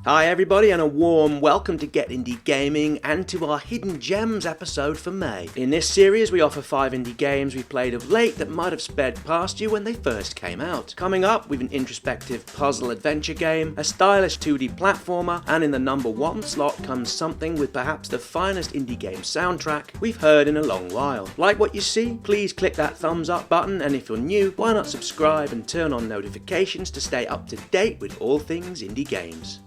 Hi everybody and a warm welcome to Get Indie Gaming and to our Hidden Gems episode for May. In this series we offer 5 indie games we played of late that might have sped past you when they first came out. Coming up we've an introspective puzzle adventure game, a stylish 2D platformer, and in the number 1 slot comes something with perhaps the finest indie game soundtrack we've heard in a long while. Like what you see? Please click that thumbs up button, and if you're new, why not subscribe and turn on notifications to stay up to date with all things indie games.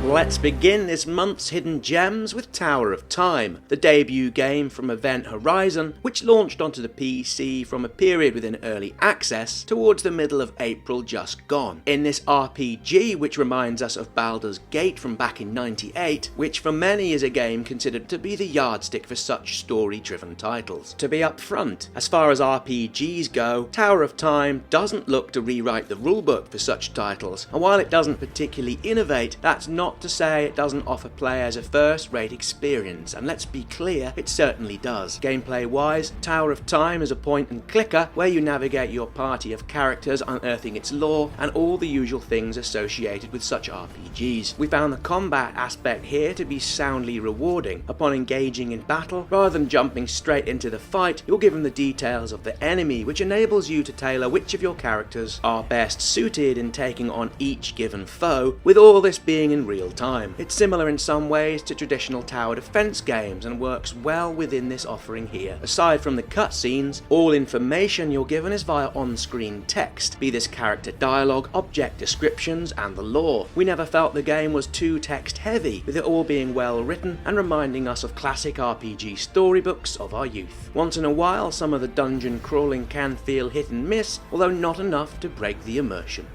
Let's begin this month's Hidden Gems with Tower of Time, the debut game from Event Horizon, which launched onto the PC from a period within early access towards the middle of April just gone. In this RPG, which reminds us of Baldur's Gate from back in '98, which for many is a game considered to be the yardstick for such story-driven titles. To be upfront, as far as RPGs go, Tower of Time doesn't look to rewrite the rulebook for such titles, and while it doesn't particularly innovate, that's not to say it doesn't offer players a first-rate experience, and let's be clear, it certainly does. Gameplay-wise, Tower of Time is a point-and-clicker where you navigate your party of characters unearthing its lore and all the usual things associated with such RPGs. We found the combat aspect here to be soundly rewarding. Upon engaging in battle, rather than jumping straight into the fight, you're given the details of the enemy, which enables you to tailor which of your characters are best suited in taking on each given foe, with all this being in real time. It's similar in some ways to traditional tower defense games and works well within this offering here. Aside from the cutscenes, all information you're given is via on-screen text, be this character dialogue, object descriptions, and the lore. We never felt the game was too text heavy, with it all being well written and reminding us of classic RPG storybooks of our youth. Once in a while, some of the dungeon crawling can feel hit and miss, although not enough to break the immersion.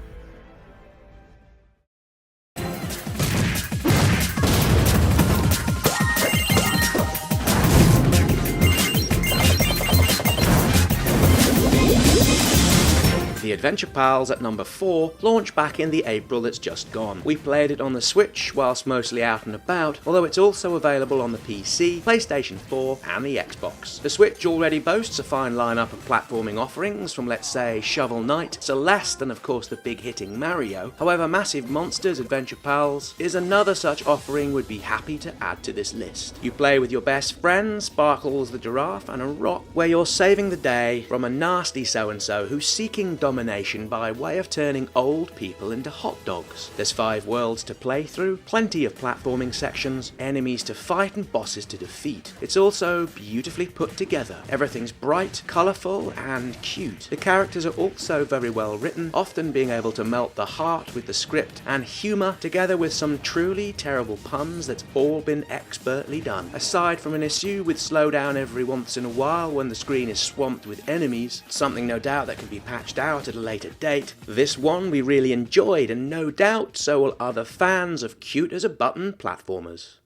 The Adventure Pals at number 4 launched back in the April that's just gone. We played it on the Switch whilst mostly out and about, although it's also available on the PC, PlayStation 4 and the Xbox. The Switch already boasts a fine lineup of platforming offerings from, let's say, Shovel Knight, Celeste, and of course the big hitting Mario. However, Massive Monsters Adventure Pals is another such offering we'd be happy to add to this list. You play with your best friend, Sparkles the Giraffe, and a rock where you're saving the day from a nasty so-and-so who's seeking domination by way of turning old people into hot dogs. There's 5 worlds to play through, plenty of platforming sections, enemies to fight and bosses to defeat. It's also beautifully put together. Everything's bright, colourful and cute. The characters are also very well written, often being able to melt the heart with the script and humour, together with some truly terrible puns that's all been expertly done. Aside from an issue with slowdown every once in a while when the screen is swamped with enemies, something no doubt that can be patched out at a later date, this one we really enjoyed, and no doubt so will other fans of cute-as-a-button platformers.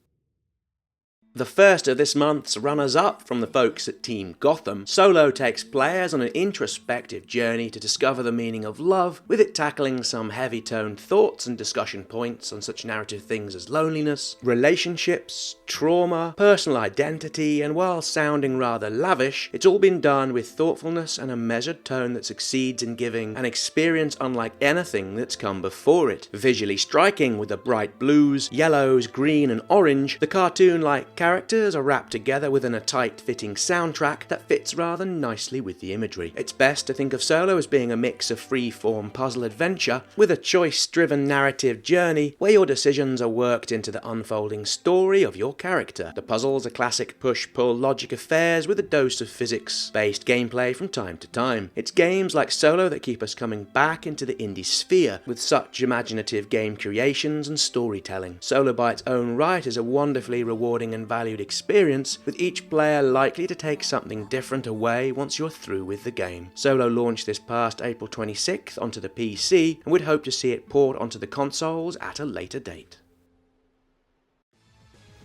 The first of this month's runners-up from the folks at Team Gotham, Solo takes players on an introspective journey to discover the meaning of love, with it tackling some heavy-toned thoughts and discussion points on such narrative things as loneliness, relationships, trauma, personal identity, and while sounding rather lavish, it's all been done with thoughtfulness and a measured tone that succeeds in giving an experience unlike anything that's come before it. Visually striking with the bright blues, yellows, green and orange, the cartoon-like characters are wrapped together within a tight-fitting soundtrack that fits rather nicely with the imagery. It's best to think of Solo as being a mix of free-form puzzle adventure with a choice-driven narrative journey where your decisions are worked into the unfolding story of your character. The puzzles are classic push-pull logic affairs with a dose of physics-based gameplay from time to time. It's games like Solo that keep us coming back into the indie sphere with such imaginative game creations and storytelling. Solo by its own right is a wonderfully rewarding and valued experience, with each player likely to take something different away once you're through with the game. Solo launched this past April 26th onto the PC, and we'd hope to see it port onto the consoles at a later date.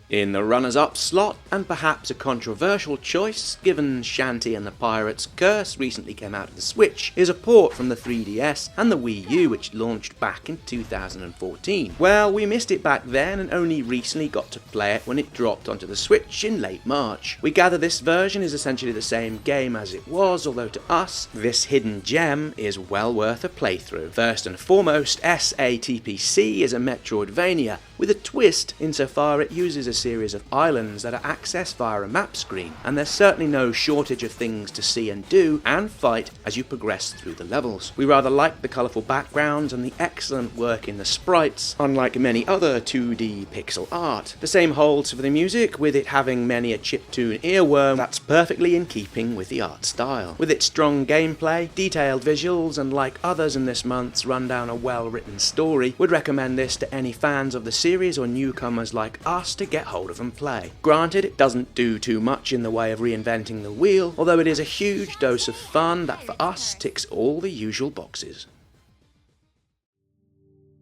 In the runners-up slot, and perhaps a controversial choice, given Shanty and the Pirate's Curse recently came out of the Switch, is a port from the 3DS and the Wii U which launched back in 2014. Well, we missed it back then and only recently got to play it when it dropped onto the Switch in late March. We gather this version is essentially the same game as it was, although to us, this hidden gem is well worth a playthrough. First and foremost, SATPC is a Metroidvania with a twist insofar it uses a series of islands that are accessed via a map screen, and there's certainly no shortage of things to see and do and fight as you progress through the levels. We rather like the colourful backgrounds and the excellent work in the sprites, unlike many other 2D pixel art. The same holds for the music, with it having many a chiptune earworm that's perfectly in keeping with the art style. With its strong gameplay, detailed visuals, and like others in this month's rundown, a well-written story, would recommend this to any fans of the series or newcomers like us to get hold of and play. Granted, it doesn't do too much in the way of reinventing the wheel, although it is a huge dose of fun that for us ticks all the usual boxes.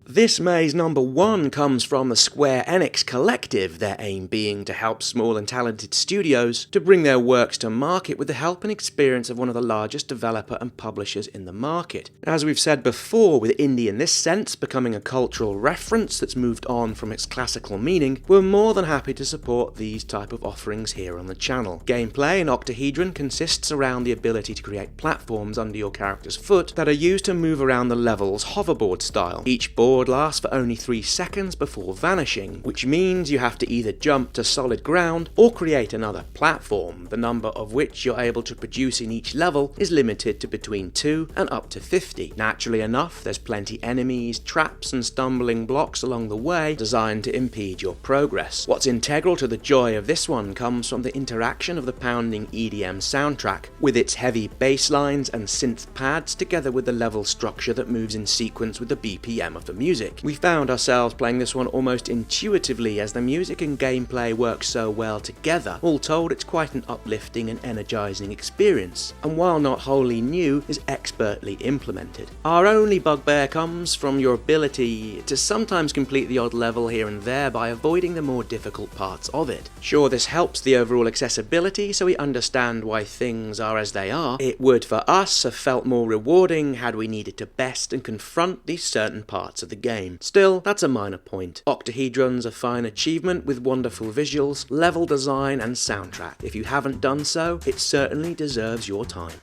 This May's number 1 comes from the Square Enix Collective, their aim being to help small and talented studios to bring their works to market with the help and experience of one of the largest developer and publishers in the market. As we've said before, with indie in this sense becoming a cultural reference that's moved on from its classical meaning, we're more than happy to support these type of offerings here on the channel. Gameplay in Octahedron consists around the ability to create platforms under your character's foot that are used to move around the levels hoverboard style. Each board lasts for only 3 seconds before vanishing, which means you have to either jump to solid ground or create another platform, the number of which you're able to produce in each level is limited to between 2 and up to 50. Naturally enough, there's plenty enemies, traps and stumbling blocks along the way designed to impede your progress. What's integral to the joy of this one comes from the interaction of the pounding EDM soundtrack, with its heavy bass lines and synth pads together with the level structure that moves in sequence with the BPM of the music. We found ourselves playing this one almost intuitively as the music and gameplay work so well together. All told, it's quite an uplifting and energizing experience, and while not wholly new, is expertly implemented. Our only bugbear comes from your ability to sometimes complete the odd level here and there by avoiding the more difficult parts of it. Sure, this helps the overall accessibility, so we understand why things are as they are. It would for us have felt more rewarding had we needed to best and confront these certain parts of the game. Still, that's a minor point. Octahedron's a fine achievement with wonderful visuals, level design and soundtrack. If you haven't done so, it certainly deserves your time.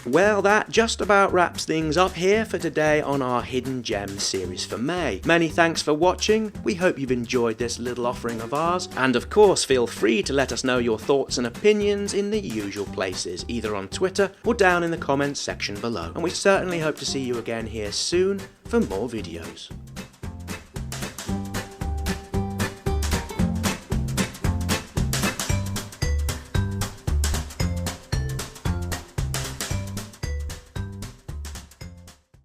Well, that just about wraps things up here for today on our Hidden Gems series for May. Many thanks for watching, we hope you've enjoyed this little offering of ours, and of course feel free to let us know your thoughts and opinions in the usual places, either on Twitter or down in the comments section below. And we certainly hope to see you again here soon for more videos.